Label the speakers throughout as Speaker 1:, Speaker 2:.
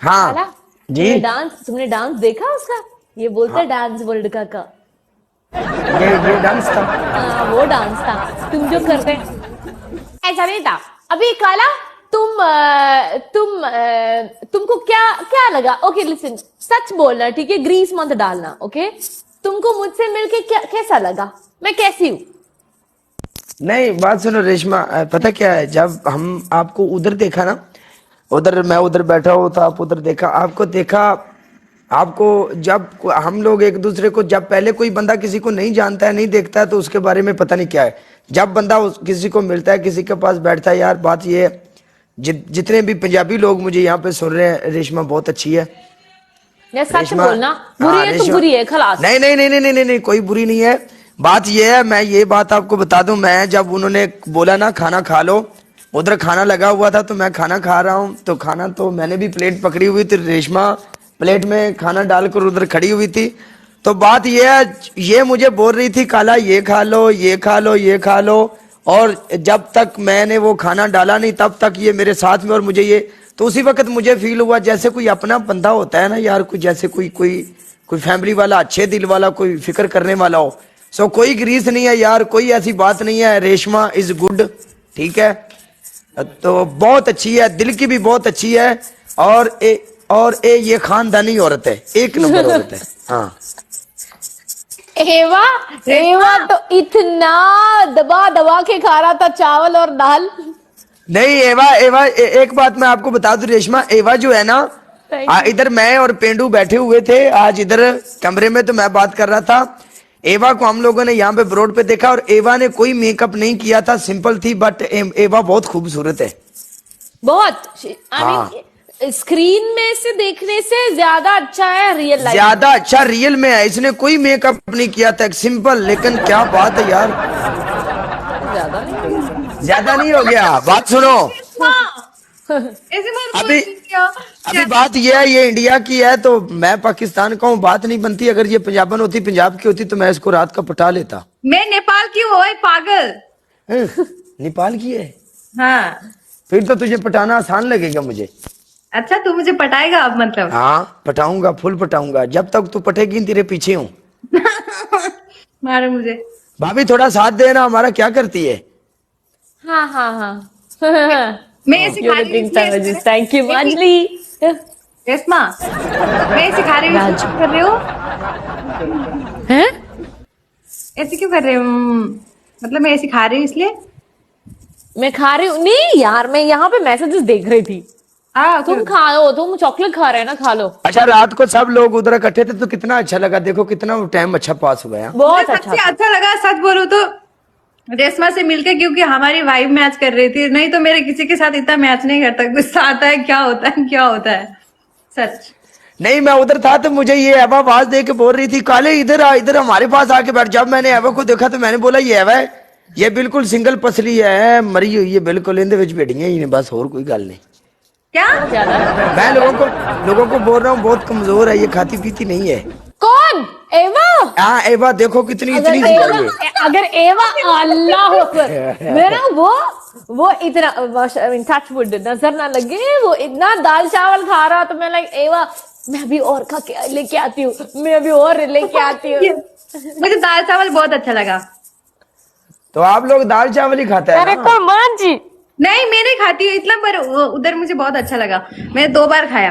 Speaker 1: हाँ
Speaker 2: साला,
Speaker 1: जी।
Speaker 2: तुमने डांस देखा उसका? ये बोलते
Speaker 1: हाँ,
Speaker 2: डांस वर्ल्ड का।
Speaker 1: ये डांस था।
Speaker 2: हाँ, वो डांस था। तुम जो करते ऐसा नहीं था। अभी काला, तुमको क्या क्या लगा? ओके लिसन, सच बोलना, ठीक है? ग्रीस मत डालना, ओके? तुमको मुझसे मिलके क्या कैसा लगा? मैं कैसी हूँ?
Speaker 1: नहीं, बात सुनो रेशमा, पता क्या है, जब हम आपको उधर देखा ना, उधर मैं उधर बैठा हुआ था, आप उधर देखा, आपको देखा, आपको जब हम लोग एक दूसरे को, जब पहले कोई बंदा किसी को नहीं जानता है, नहीं देखता है, तो उसके बारे में पता नहीं क्या है। जब बंदा किसी को मिलता है, किसी के पास बैठता है, यार बात ये है, जितने भी पंजाबी लोग मुझे यहाँ पे सुन रहे हैं, रेशमा बहुत अच्छी है।
Speaker 2: या सच
Speaker 1: रेशमा,
Speaker 2: बोलना, बुरी
Speaker 1: हाँ
Speaker 2: है तो
Speaker 1: रेशमा,
Speaker 2: बुरी है, खलास।
Speaker 1: नहीं नहीं नहीं नहीं नहीं नहीं नहीं, कोई बुरी नहीं है। बात ये है, मैं ये बात आपको बता दूं, मैं जब उन्होंने बोला ना खाना खा लो, उधर खाना लगा हुआ था, तो मैं खाना खा रहा हूँ, तो खाना तो मैंने भी प्लेट पकड़ी हुई थी, रेशमा प्लेट में खाना डालकर उधर खड़ी हुई थी। तो बात ये है, ये मुझे बोल रही थी काला ये खा लो, ये खा लो, ये खा लो, और जब तक मैंने वो खाना डाला नहीं तब तक ये मेरे साथ में, और मुझे ये, तो उसी वक्त मुझे फील हुआ जैसे कोई अपना बंदा होता है ना यार, कोई जैसे कोई कोई कोई फैमिली वाला, अच्छे दिल वाला, कोई फिक्र करने वाला हो। सो कोई ग्रीस नहीं है यार, कोई ऐसी बात नहीं है, रेशमा इज गुड, ठीक है? तो बहुत अच्छी है, दिल की भी बहुत अच्छी है, और ये खानदानी औरत है, एक नंबर औरत है। हाँ
Speaker 2: एवा, एवा तो इतना दबा दबा के खा रहा था चावल और दाल।
Speaker 1: नहीं, एवा एवा एक बात मैं आपको बता दूं रेशमा, एवा जो है ना, इधर मैं और पेंडू बैठे हुए थे आज इधर कमरे में, तो मैं बात कर रहा था। एवा को हम लोगों ने यहाँ पे ब्रोड पे देखा, और एवा ने कोई मेकअप नहीं किया था, सिंपल थी, बट एवा बहुत खूबसूरत है।
Speaker 2: बहुत, आई
Speaker 1: हाँ,
Speaker 2: मीन स्क्रीन में से देखने से ज्यादा अच्छा है रियल लाइफ।
Speaker 1: ज्यादा अच्छा रियल में है, इसने कोई मेकअप नहीं किया था, सिंपल, लेकिन क्या बात है यार,
Speaker 2: ज्यादा नहीं।
Speaker 1: ज्यादा नहीं हो गया? बात सुनो,
Speaker 3: ऐसे मत बोल
Speaker 1: अभी
Speaker 3: क्या?
Speaker 1: अभी बात ये है, ये इंडिया की है, तो मैं पाकिस्तान का हूँ, बात नहीं बनती। अगर ये पंजाबन होती, पंजाब की होती, तो मैं इसको रात का पटा लेता।
Speaker 3: मैं नेपाल की हूँ ओए पागल।
Speaker 1: नेपाल की है?
Speaker 3: हाँ,
Speaker 1: फिर तो तुझे पटाना आसान लगेगा मुझे।
Speaker 3: अच्छा तू मुझे पटाएगा अब मतलब?
Speaker 1: हाँ पटाऊंगा, फुल पटाऊंगा, जब तक तू पटेगी तेरे पीछे हूँ।
Speaker 3: मारो मुझे।
Speaker 1: भाभी थोड़ा साथ देना हमारा, क्या करती है?
Speaker 2: हाँ हाँ हाँ।
Speaker 3: मैं ऐसे खा रही हूँ
Speaker 2: थैंक यू मंजली।
Speaker 3: रेशमा, मैं ऐसे खा रही हूँ
Speaker 2: राज।
Speaker 3: इसलिए कर रहे हो?
Speaker 2: हैं?
Speaker 3: ऐसे क्यों कर रहे हो? मतलब मैं ऐसे खा रही हूँ इसलिए?
Speaker 2: मैं खा रही हूँ नहीं यार, मैं यहाँ पे मैसेजेस देख रही थी।
Speaker 3: हाँ
Speaker 2: तुम खाओ, तुम चॉकलेट खा रहे हैं ना, खा लो।
Speaker 1: अच्छा, रात को सब लोग उधर इकट्ठे थे, तो कितना अच्छा लगा, देखो कितना टाइम अच्छा पास हुआ है।
Speaker 2: बहुत
Speaker 3: सबसे
Speaker 2: अच्छा।
Speaker 3: अच्छा लगा सच बोलूं तो रेशमा से मिलकर, क्योंकि हमारी वाइब मैच कर रही थी, नहीं तो मेरे किसी के साथ इतना मैच नहीं करता, गुस्सा आता है, क्या होता है क्या होता है, सच।
Speaker 1: नहीं, मैं उधर था तो मुझे ये एवा आवाज दे के बोल रही थी काले इधर आ, इधर हमारे पास आके बैठ। जब मैंने एवा को देखा तो मैंने बोला ये एवा है, ये बिल्कुल सिंगल पसली है, मरी हुई है बिल्कुल, इंदे विच भेड़ियां ही ने, बस और कोई गल नहीं।
Speaker 3: क्या?
Speaker 2: ज्यादा
Speaker 1: मैं लोगों को बोल रहा हूँ बहुत कमजोर है, ये खाती पीती नहीं है।
Speaker 2: कौन? एवा?
Speaker 1: हाँ एवा देखो कितनी
Speaker 2: अगर
Speaker 1: इतनी सी
Speaker 2: एवा,
Speaker 1: है ये।
Speaker 2: अगर एवा, अल्लाह अकबर, मेरा वो इतना टच वुड नजर ना लगे, वो इतना दाल चावल खा रहा, तो मैं लाइक एवा, मैं अभी और खा के लेके आती हूँ, मैं अभी और लेके आती हूँ।
Speaker 3: मुझे दाल चावल बहुत अच्छा लगा।
Speaker 1: तो आप लोग दाल चावल ही खाते हैं
Speaker 2: अरे
Speaker 1: ना?
Speaker 2: कोई मान जी।
Speaker 3: नहीं मैं नहीं खाती हूँ इतना, पर उधर मुझे बहुत अच्छा लगा, मैंने 2 बार खाया।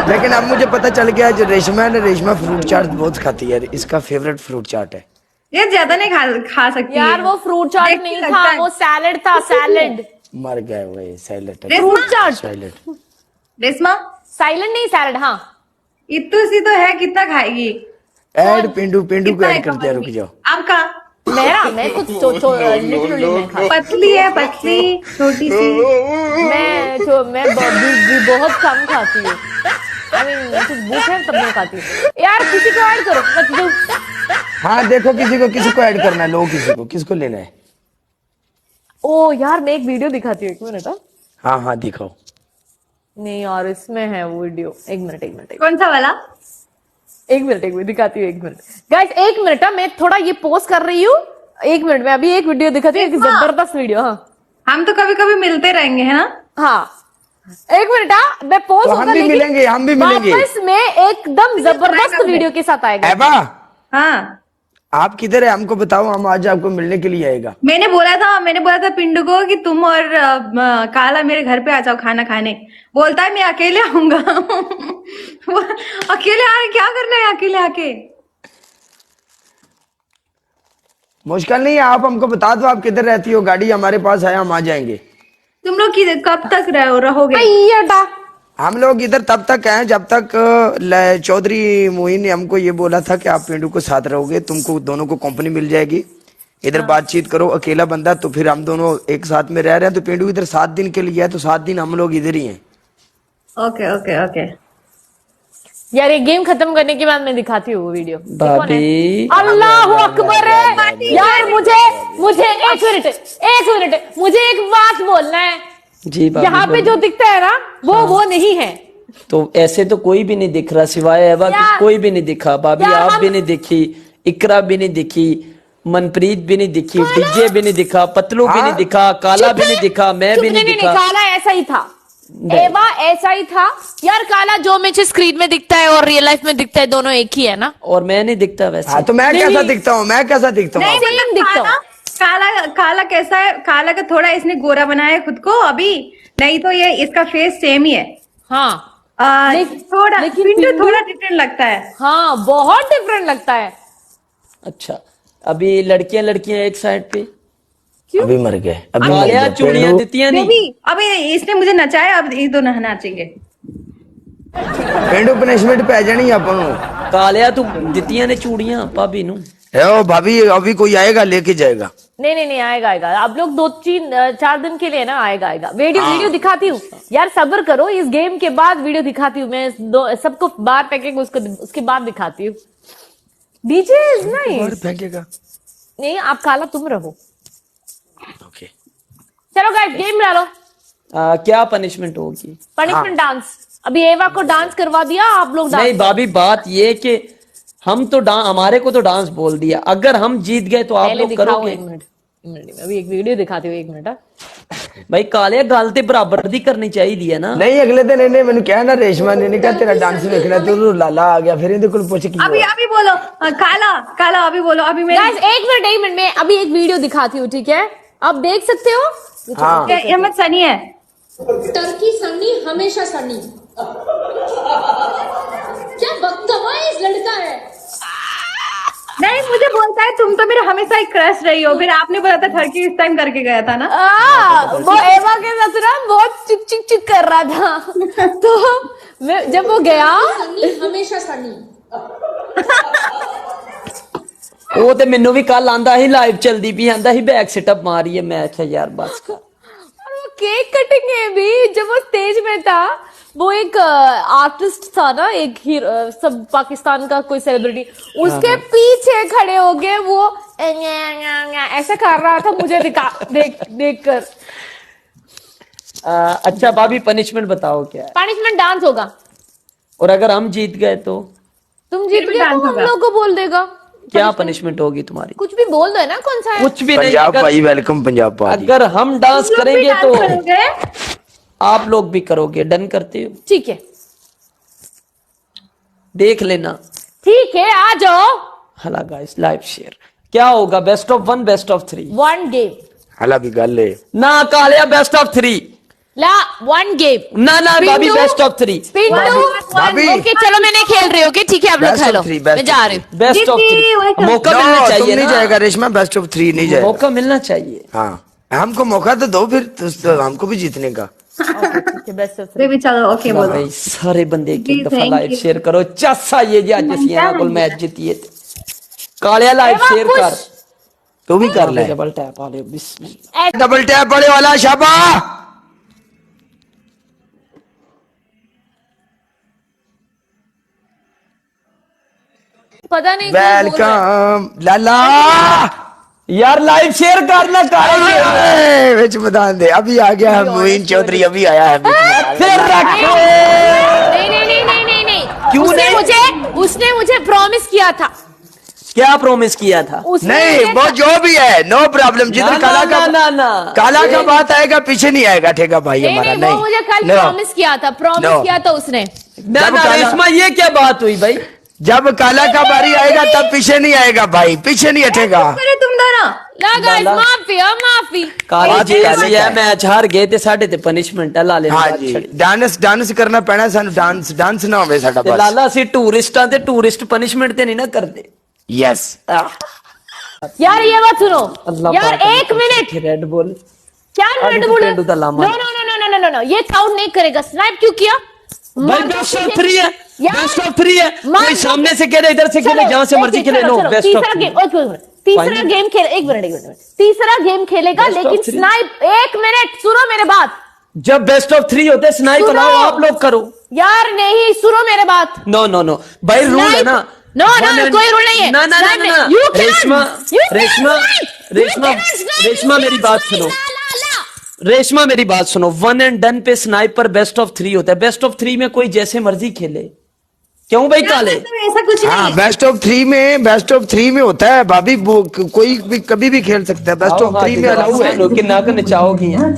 Speaker 1: लेकिन अब मुझे पता चल गया, जो रेशमा है ना, रेशमा फ्रूट चाट बहुत खाती है, इसका फेवरेट फ्रूट चाट है।
Speaker 3: ये ज्यादा नहीं खा सकती
Speaker 2: यार
Speaker 3: है।
Speaker 2: वो फ्रूट चाट
Speaker 3: देख के
Speaker 2: नहीं
Speaker 3: लगता
Speaker 2: था,
Speaker 3: है।
Speaker 2: वो सैलेड था, सैलेड।
Speaker 1: मर गए वही सैलेड,
Speaker 2: फ्रूट चाट,
Speaker 1: सैलेड।
Speaker 3: रेशमा,
Speaker 2: साइलेंट नहीं, सैलेड। हाँ
Speaker 3: इतू सी तो है, कितना खाएगी?
Speaker 1: ऐड पेंडू को
Speaker 3: कितना है
Speaker 1: ऐड करते हैं, रुक
Speaker 3: कमाल?
Speaker 1: जाओ।
Speaker 3: आपका
Speaker 2: मैं कुछ लिटरली मैं खा,
Speaker 3: पतली है, पतली छोटी सी।
Speaker 2: मैं बहुत कम खाती हूँ। आई मीन कुछ भूख है तब मैं खाती हूँ। यार किसी को ऐड करो, मैं तुझे
Speaker 1: हाँ देखो, किसी को ऐड करना है, लो किसको लेना है।
Speaker 2: ओ यार मैं एक वीडियो दिखाती हूँ, 1 मिनट।
Speaker 1: हाँ हाँ दिखाओ।
Speaker 2: नहीं यार इसमें है वो वीडियो, 1 मिनट।
Speaker 3: कौन सा वाला?
Speaker 2: 1 मिनट दिखाती हूँ, 1 मिनट गाइस, 1 मिनट। मैं थोड़ा ये पोस्ट कर रही हूँ, 1 मिनट में अभी एक वीडियो दिखाती हूँ, एक जबरदस्त वीडियो। हाँ
Speaker 3: हम तो कभी कभी मिलते रहेंगे है ना?
Speaker 2: हाँ एक मिनट, मैं पोस्ट
Speaker 1: तो हम भी मिलेंगे, हम भी मिलेंगे।
Speaker 2: वापस में एकदम जबरदस्त वीडियो के साथ आएगा।
Speaker 1: ऐबा
Speaker 3: हाँ,
Speaker 1: आप किधर है हमको बताओ, हम आज आपको मिलने के लिए आएगा।
Speaker 3: मैंने बोला था पिंडू को कि तुम और काला मेरे घर पे आ जाओ खाना खाने। बोलता है मैं अकेले आऊंगा। वो अकेले आके क्या करना है, अकेले आके?
Speaker 1: मुश्किल नहीं है, आप हमको बता दो आप किधर रहती हो, गाड़ी हमारे पास है, हम आ जाएंगे।
Speaker 3: तुम लोग कब तक रहोगे?
Speaker 2: अय्यडा।
Speaker 1: हम लोग इधर तब तक हैं जब तक चौधरी मोइन ने हमको ये बोला था कि आप पिंडू को साथ रहोगे, तुमको दोनों को कंपनी मिल जाएगी, इधर बातचीत करो। अकेला बंदा तो फिर हम दोनों एक साथ में रह रहे हैं, तो पिंडू इधर 7 दिन के लिए है, तो 7 दिन हम लोग इधर ही हैं।
Speaker 3: Okay okay okay.
Speaker 2: यार ये गेम खत्म करने के बाद मैं दिखाती हूँ वो वीडियो।
Speaker 4: भाभी
Speaker 2: अल्लाह अकबर है। यार मुझे एक मिनट मुझे एक बात बोलना है।
Speaker 4: जी भाभी
Speaker 2: यहाँ पे जो दिखता है ना वो नहीं है।
Speaker 4: तो ऐसे तो कोई भी नहीं दिख रहा सिवाय एवा के,
Speaker 2: यार-
Speaker 4: कोई भी नहीं दिखा। भाभी
Speaker 2: यार
Speaker 4: आप
Speaker 2: हम-
Speaker 4: भी नहीं दिखी, इकरा भी नहीं दिखी, मनप्रीत भी नहीं दिखी, डीजे भी नहीं दिखा, पतलू भी नहीं दिखा, काला भी नहीं दिखा, मैं भी नहीं दिखा।
Speaker 2: काला ऐसा ही था, एवा ऐसा ही था। यार काला जो मुझे स्क्रीन में दिखता है और रियल लाइफ में दिखता है दोनों एक ही है ना।
Speaker 4: और मैं नहीं दिखता वैसे।
Speaker 1: हाँ तो मैं कैसा दिखता हूँ, मैं कैसा दिखता हूँ?
Speaker 3: नहीं
Speaker 2: सेम
Speaker 3: मतलब
Speaker 2: दिखता हूँ।
Speaker 3: काला कैसा है? काला का थोड़ा इसने गोरा बनाया है खुद को अभी, नहीं तो ये इसका फेस सेम ही है।
Speaker 2: हाँ
Speaker 3: थोड़ा
Speaker 2: लेकिन
Speaker 3: पिंटू
Speaker 2: पिंटू-
Speaker 3: थोड़ा डिफरेंट लगता है।
Speaker 2: हाँ बहुत डिफरेंट लगता है।
Speaker 4: अच्छा अभी लड़कियां एक साइड पे,
Speaker 1: अभी मर गए, अभी मर
Speaker 4: कालिया
Speaker 1: गए।
Speaker 4: चूड़ियां
Speaker 1: पिंडू-
Speaker 4: दितियां नहीं।
Speaker 3: बेबी अभी इसने मुझे नचाया, अब ये दोनों नाचेंगे।
Speaker 1: पिंडू पनिशमेंट पे आ जानी अपन ਨੂੰ।
Speaker 4: कालिया तू दितियां ने चूड़ियां भाभी नू।
Speaker 1: ओ भाभी अभी कोई आएगा लेके जाएगा।
Speaker 2: नहीं आएगा आप लोग 2-3-4 दिन के लिए ना आएगा। वीडियो दिखाती हूँ यार, सब्र करो। इस गेम के बाद वीडियो दिखाती हूँ मैं, सबको बाहर फेंकेंगे उसके बाद दिखाती हूँ। डीजे इज
Speaker 1: और
Speaker 2: नाइस।
Speaker 1: फेंकेगा।
Speaker 2: नहीं आप काला तुम रहो।
Speaker 1: ओके
Speaker 2: चलो गाइस गेम ला लो।
Speaker 4: क्या पनिशमेंट होगी?
Speaker 2: Punishment dance. अभी एवा को डांस करवा दिया, आप लोग
Speaker 4: नहीं
Speaker 2: डांस।
Speaker 4: भाभी बात ये कि हम तो हमारे को तो डांस बोल दिया, अगर हम जीत गए तो आप
Speaker 2: पहले
Speaker 4: लोग
Speaker 2: दिखाओ
Speaker 4: करोगे?
Speaker 2: 1 मिनट। अभी एक वीडियो दिखाती हूँ 1 मिनट।
Speaker 4: भाई काले गलती बराबर दी करनी चाहिए ना।
Speaker 1: नहीं अगले दिन इन्हें मैंने कहा ना, रेशमा ने कहा तेरा डांस देखना, तो लाला आ गया, फिर इनके कुल पूछ की
Speaker 3: अभी बोलो काला अभी बोलो। अभी मैं
Speaker 2: गाइस 1 मिनट मैं अभी एक वीडियो दिखाती हूँ, ठीक है? आप देख सकते हो।
Speaker 1: हाँ
Speaker 3: अहमद सनी है।
Speaker 5: टर्की सन्नी हमेशा सन्नी। क्या बदतमीज लड़का है।
Speaker 3: नहीं मुझे बोलता है तुम तो मेरे हमेशा एक क्रश रही हो, फिर आपने बोला था टर्की इस टाइम करके गया था ना।
Speaker 2: वो एवा के साथ ना बहुत चिक कर रहा था। तो जब वो गया,
Speaker 5: सन्नी हमेशा सन्नी।
Speaker 4: ਉਹ ਤੇ ਮੈਨੂੰ ਵੀ ਕੱਲ ਆਂਦਾ ਸੀ ਲਾਈਵ ਚਲਦੀ ਪਈ, ਆਂਦਾ ਸੀ बैक सेटअप मारी है। मैं अच्छा यार बस कर।
Speaker 2: और वो केक कटिंग है भी, जब वो स्टेज में था, वो एक आर्टिस्ट था ना, एक हीरो, सब पाकिस्तान का कोई सेलिब्रिटी, उसके पीछे खड़े हो गए वो ऐसा कर रहा था मुझे देख कर।
Speaker 4: अच्छा भाभी पनिशमेंट बताओ क्या है?
Speaker 2: पनिशमेंट डांस होगा।
Speaker 4: और अगर हम जीत गए तो
Speaker 2: तुम जीत
Speaker 3: फिर भी
Speaker 2: गए तो
Speaker 3: डांस
Speaker 2: हम
Speaker 3: होगा।
Speaker 2: लोग को बोल देगा।
Speaker 4: क्या पनिशमेंट होगी तुम्हारी?
Speaker 2: कुछ भी बोल दो ना, कौन सा है?
Speaker 4: कुछ भी नहीं।
Speaker 1: पंजाब
Speaker 4: अगर,
Speaker 1: भाई वेलकम पंजाब भाई।
Speaker 4: अगर हम डांस
Speaker 3: तुम लोग भी
Speaker 4: करेंगे
Speaker 3: डांस
Speaker 4: तो
Speaker 3: करोगे?
Speaker 4: आप लोग भी करोगे। डन करते हो?
Speaker 2: ठीक है
Speaker 4: देख लेना।
Speaker 2: ठीक है, आ जाओ।
Speaker 4: हला गाइस लाइव शेयर क्या होगा? Best of 1 best of 3
Speaker 2: 1 game
Speaker 1: हला भी गल है
Speaker 4: ना कालिया बेस्ट ऑफ 3
Speaker 2: ला 1 गेम।
Speaker 4: ना भाभी
Speaker 2: पिंटू,
Speaker 4: बेस्ट ऑफ 3
Speaker 2: पिंटू
Speaker 1: भाभी।
Speaker 2: ओके चलो मैं नहीं खेल रही। ओके ठीक है आप लोग
Speaker 1: Best of
Speaker 2: Khelo,
Speaker 1: three, best
Speaker 2: मैं
Speaker 1: of
Speaker 2: जा रही हूँ।
Speaker 4: बेस्ट ऑफ
Speaker 3: दीदी,
Speaker 4: 3
Speaker 3: wait.
Speaker 4: मौका
Speaker 1: नो,
Speaker 4: मिलना
Speaker 1: तुम
Speaker 4: चाहिए
Speaker 1: नहीं
Speaker 4: ना।
Speaker 1: जाएगा रेशमा, बेस्ट ऑफ 3 नहीं जाएगा।
Speaker 4: मौका मिलना चाहिए।
Speaker 1: हाँ हमको मौका तो दो फिर, तो हमको भी जीतने का।
Speaker 2: ठीक है बेस्ट ऑफ 3।
Speaker 3: बेबी चलो ओके बोलो।
Speaker 4: भाई सारे बंदे एक
Speaker 3: जी,
Speaker 4: दफा
Speaker 3: thank
Speaker 4: लाइव
Speaker 3: you.
Speaker 4: शेयर करो। चस्सा ये जी आज ਅਸੀਂ ਇਹਨਾਂ ਕੋਲ ਮੈਚ ਜਿੱਤੀਏ ਤੇ ਕਾਲਿਆ ਲਾਈव
Speaker 2: एवा
Speaker 4: शेयर कर।
Speaker 1: तू भी कर ले।
Speaker 4: डबल टैप वाले बिस्मिल्लाह।
Speaker 1: डबल टैप वाले वाला शाबा।
Speaker 2: पता नहीं क्यों बोल रहा है।
Speaker 1: वेलकम लाला।
Speaker 4: यार लाइव शेयर करना करेंगे।
Speaker 1: विच मैदान दे अभी आ गया है मोइन चौधरी, अभी आया है बीच में।
Speaker 4: फिर रखो।
Speaker 2: नहीं
Speaker 4: क्यों
Speaker 2: उसने
Speaker 4: नहीं?
Speaker 2: मुझे प्रॉमिस किया था।
Speaker 4: क्या प्रॉमिस किया था?
Speaker 2: उसने
Speaker 1: नहीं
Speaker 2: मुझे
Speaker 1: वो जो भी है नो प्रॉब्लम, जिधर काला का
Speaker 4: ना
Speaker 1: काला का बात आएगा पीछे नहीं आएगा ठेका भाई
Speaker 2: नहीं
Speaker 1: हमारा।
Speaker 2: नहीं, वो मुझे कल
Speaker 1: No.
Speaker 2: प्रॉमिस किया था, प्रॉमिस
Speaker 1: No.
Speaker 2: किया था उसने।
Speaker 4: ना
Speaker 1: जब
Speaker 4: ना
Speaker 1: काला-
Speaker 4: रेशमा, ये क्या बात हुई भाई?
Speaker 1: जब काला का बारी आएगा तब पीछे नहीं आएगा भाई, पीछे नहीं हटेगा।
Speaker 3: अरे तुम दोनों
Speaker 2: ला गाइस,
Speaker 4: लाला।
Speaker 2: माफी माफी।
Speaker 4: काली
Speaker 1: बात
Speaker 4: जी
Speaker 1: ये
Speaker 4: ऐसी है, मैच हार गए थे साढ़े ते पनिशमेंट है लाले
Speaker 1: हाँ जी, डांस करना पैना सानू, डांस ना होवे साडा
Speaker 4: ते
Speaker 1: बस।
Speaker 4: लाला सी टूरिस्टां ते टूरिस्ट पनिशमेंट ते नहीं ना करते।
Speaker 1: यस
Speaker 2: यार ये बात सुनो
Speaker 4: अल्लाह
Speaker 2: यार,
Speaker 4: पाक
Speaker 2: एक मिनट।
Speaker 4: रेड बुल
Speaker 2: क्या
Speaker 4: अभी
Speaker 2: रेड
Speaker 4: तो
Speaker 2: बुल?
Speaker 4: पेंडू दा लामा।
Speaker 2: No no no no no no no, ये काउंट नहीं करेगा। स्नाइप क्यों किया?
Speaker 4: भाई बेस्ट ऑफ 3 है,
Speaker 2: यार,
Speaker 4: बेस्ट ऑफ 3 है।
Speaker 2: मार
Speaker 4: कोई
Speaker 2: दो
Speaker 4: सामने
Speaker 2: कि-
Speaker 4: से खेले, इधर से खेले,
Speaker 2: चलो,
Speaker 4: जहां से
Speaker 2: एक
Speaker 4: मर्जी
Speaker 2: मिनट,
Speaker 4: खेले।
Speaker 2: चलो,
Speaker 4: नो
Speaker 2: चलो,
Speaker 4: बेस्ट ऑफ
Speaker 2: तीसरा
Speaker 4: 3।
Speaker 2: गेम, एक मिनट, तीसरा
Speaker 4: Final?
Speaker 2: गेम खेल, एक मिनट, तीसरा गेम खेलेगा,
Speaker 4: Best of
Speaker 2: लेकिन
Speaker 4: three?
Speaker 2: स्नाइप, एक मिनट सुनो मेरे बात।
Speaker 4: जब बेस्ट ऑफ 3 होते स्नाइप
Speaker 2: सुनो।
Speaker 4: लाओ, आप लोग करो।
Speaker 2: यार नहीं, सुनो मेरे बात।
Speaker 4: नो नो नो भाई, रूल है ना।
Speaker 2: नो नो,
Speaker 4: One and-
Speaker 2: कोई रूल नहीं है।
Speaker 4: ना ना ना
Speaker 2: Snipe
Speaker 4: ना
Speaker 2: नहीं।
Speaker 4: ना।
Speaker 2: You cannot-
Speaker 4: Reshma
Speaker 2: you cannot
Speaker 4: Reshma
Speaker 2: snipe।
Speaker 4: Reshma
Speaker 2: You cannot snipe।
Speaker 4: Reshma मेरी बात
Speaker 2: Snipe,
Speaker 4: सुनो।
Speaker 2: ला, ला, ला।
Speaker 4: रेशमा मेरी बात सुनो, 1 एंड डन पे स्नाइपर बेस्ट ऑफ 3 होता है। बेस्ट ऑफ 3 में कोई जैसे मर्जी खेले, क्यों भाई काले?
Speaker 3: ऐसा कुछ नहीं
Speaker 1: हाँ,
Speaker 3: है।
Speaker 1: बेस्ट ऑफ 3 में होता है भाभी, वो कोई भी कभी भी खेल सकता है। बेस्ट ऑफ 3 में अलाउ है।
Speaker 4: किन्ना के नचाओगी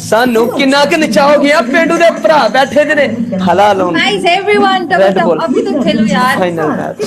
Speaker 4: सानू किन्ना के नचाओगी? अब पेंडू दे भरा बैठे दे ने हलाल होन
Speaker 3: नाइस एवरीवन,
Speaker 4: Red Bull।
Speaker 3: अभी तो खेलो यार।
Speaker 4: Final match.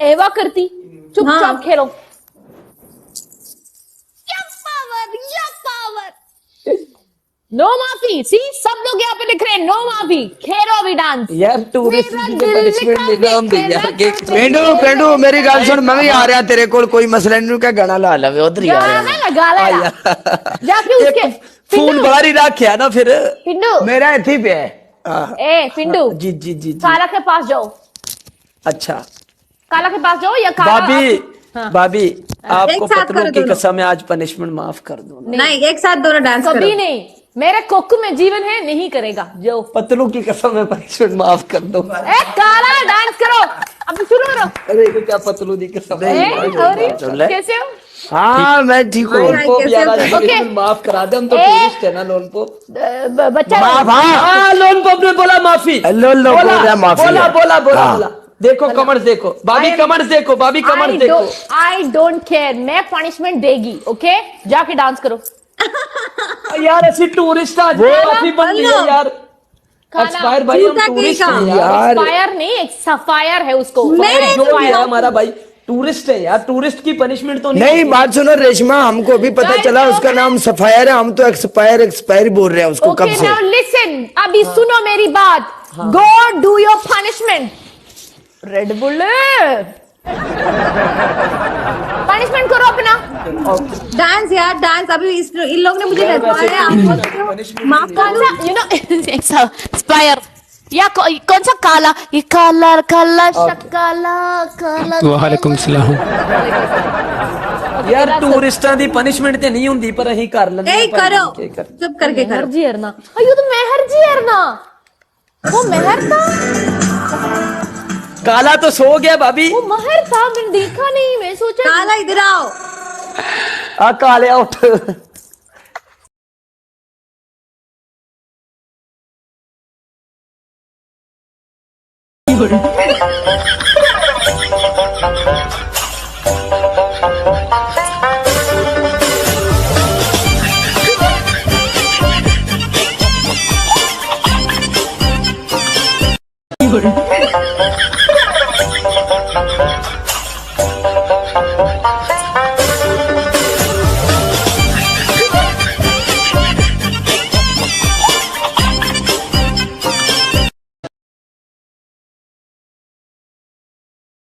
Speaker 2: एवा करती, चुपचाप
Speaker 3: हाँ।
Speaker 2: खेलो। क्या पावर। नो माफी। सी, सब लोग यहाँ पे लिख रहे हैं नो माफी। खेलो अभी डांस।
Speaker 4: यार टूरिस्ट
Speaker 2: मेरा
Speaker 4: की
Speaker 2: दिल
Speaker 4: पनिशमेंट
Speaker 2: निकाल
Speaker 4: लेना हम
Speaker 2: के
Speaker 4: भी यार
Speaker 2: खेला
Speaker 4: के
Speaker 2: करते।
Speaker 1: पेंडू मेरी गल सुन, मैं भी आ रहा तेरे को, कोई मसला नहीं, क्या गाना ला लवे उधर ही आ रहा
Speaker 2: गाना लगा ला। जाके उसके
Speaker 4: फोन
Speaker 2: पिंडू,
Speaker 4: बाहर ही रखा ना फिर।
Speaker 2: पिंडू,
Speaker 1: मेरा इथे पे है।
Speaker 2: ए पिंडू,
Speaker 4: जी जी जी जी।
Speaker 2: काला के पास जाओ,
Speaker 4: अच्छा
Speaker 2: काला के पास जाओ, या काला
Speaker 4: भाभी
Speaker 2: हाँ।
Speaker 4: भाभी आपको
Speaker 3: एक साथ
Speaker 4: पतलों
Speaker 3: करो
Speaker 4: की
Speaker 3: दोनों।
Speaker 4: कसम है, आज पनिशमेंट माफ कर दो।
Speaker 3: नहीं, एक साथ दोनों डांस करो।
Speaker 2: कभी नहीं। मेरे कोकू में जीवन है, नहीं करेगा जो।
Speaker 4: पतलों की कसम है, पनिशमेंट माफ कर दो।
Speaker 2: ए काला डांस करो, अभी शुरू करो।
Speaker 4: अरे ये क्या पतलू दी कसम है?
Speaker 2: ए, और कैसे हो?
Speaker 1: हाँ मैं ठीक हूँ।
Speaker 3: भाई,
Speaker 4: लोन
Speaker 3: कैसे
Speaker 4: यार आज
Speaker 3: होता है?
Speaker 4: punishment माफ करा दे, हम तो
Speaker 2: ए,
Speaker 4: टूरिस्ट है ना लोन पो।
Speaker 2: बच्चा
Speaker 1: माफ, हाँ
Speaker 4: हाँ लोन पो ने बोला माफी।
Speaker 1: लो लो बोल रहा है माफी
Speaker 4: बोला
Speaker 1: है।
Speaker 4: बोला बोला
Speaker 1: हाँ।
Speaker 4: बोला। देखो कमर देखो भाभी, कमर देखो भाभी, कमर देखो।
Speaker 2: आई डोंट केयर, मैं पनिशमेंट देगी। ओके, जाके डांस करो।
Speaker 4: यार ऐसी टूरिस्ट आज माफी बन रही है यार।
Speaker 2: खाना-
Speaker 4: एक्सपायर भाई, हम
Speaker 3: जूता की
Speaker 4: टूरिस्ट
Speaker 3: काम।
Speaker 4: हैं यार।
Speaker 2: एक्सपायर नहीं, एक सफायर है उसको।
Speaker 3: नहीं,
Speaker 4: जो भी है हमारा भाई टूरिस्ट है यार, टूरिस्ट की पनिशमेंट तो
Speaker 1: नहीं, बात सुनो रेशमा, हमको अभी पता
Speaker 2: Guys,
Speaker 1: चला
Speaker 2: no,
Speaker 1: उसका
Speaker 2: no.
Speaker 1: नाम सफायर है, हम तो एक्सपायर बोल रहे हैं उसको
Speaker 2: ओके
Speaker 1: कब से।
Speaker 2: नाउ लिसन, अभी सुनो मेरी बात। Go do your punishment. Red bull punishment करो अपना।
Speaker 3: डांस यार, डांस। अभी इन लोग ने मुझे लगवाया, आप माफ
Speaker 2: कौन
Speaker 3: कर
Speaker 2: सा, यू नो, एक्सपायर या कौन सा काला, ये काला काला शकाला काला।
Speaker 6: वालेकुम सलाम।
Speaker 4: यार टूरिस्टां दी पनिशमेंट ते नहीं हुंदी, पर अहीं कर लैंदे
Speaker 3: ए
Speaker 4: हैं, पर
Speaker 3: करो,
Speaker 4: की कर।
Speaker 3: चुप करके करो।
Speaker 2: मेहर जी हरना, अयो तो मेहर जी हरना, वो मेहर था,
Speaker 4: काला तो सो गया भाभी।
Speaker 2: वो महर था, मैंने देखा नहीं, मैं सोचा
Speaker 3: काला इधर आओ।
Speaker 4: आ काले उठ।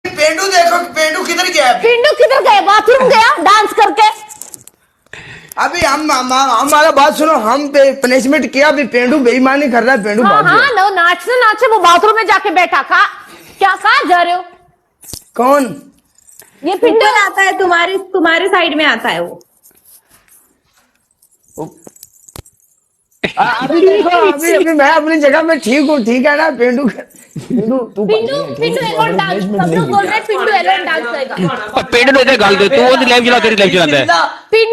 Speaker 1: पेंडू देखो, पेंडू किधर गया है?
Speaker 2: पिंडू किधर गए, बाथरूम गया डांस करके।
Speaker 1: अभी हमारा बात सुनो, हम पे पनिशमेंट किया, अभी पेंडू बेईमानी कर रहा है, पेंडू
Speaker 2: हाँ
Speaker 1: भाग गया।
Speaker 2: हाँ, नो नाचने नाचे वो बाथरूम में जाके बैठा। क्या कहा जा रहे हो?
Speaker 1: कौन?
Speaker 2: ये पिंडू
Speaker 3: ऊपर आता है, तुम्हारे साइड में आता है वो।
Speaker 1: अभी देखो, अभी मैं अपनी जगह में ठीक हूँ, ठीक है ना? पेंडू तू
Speaker 2: पिंडू एलोन डांस, सब लोग बोल रहे हैं पिंडू एलोन डांस करेगा।
Speaker 6: पेड़ ने गल दे तू ओदी लाइव चला, तेरी लाइव चलांदा है।
Speaker 2: पिंडू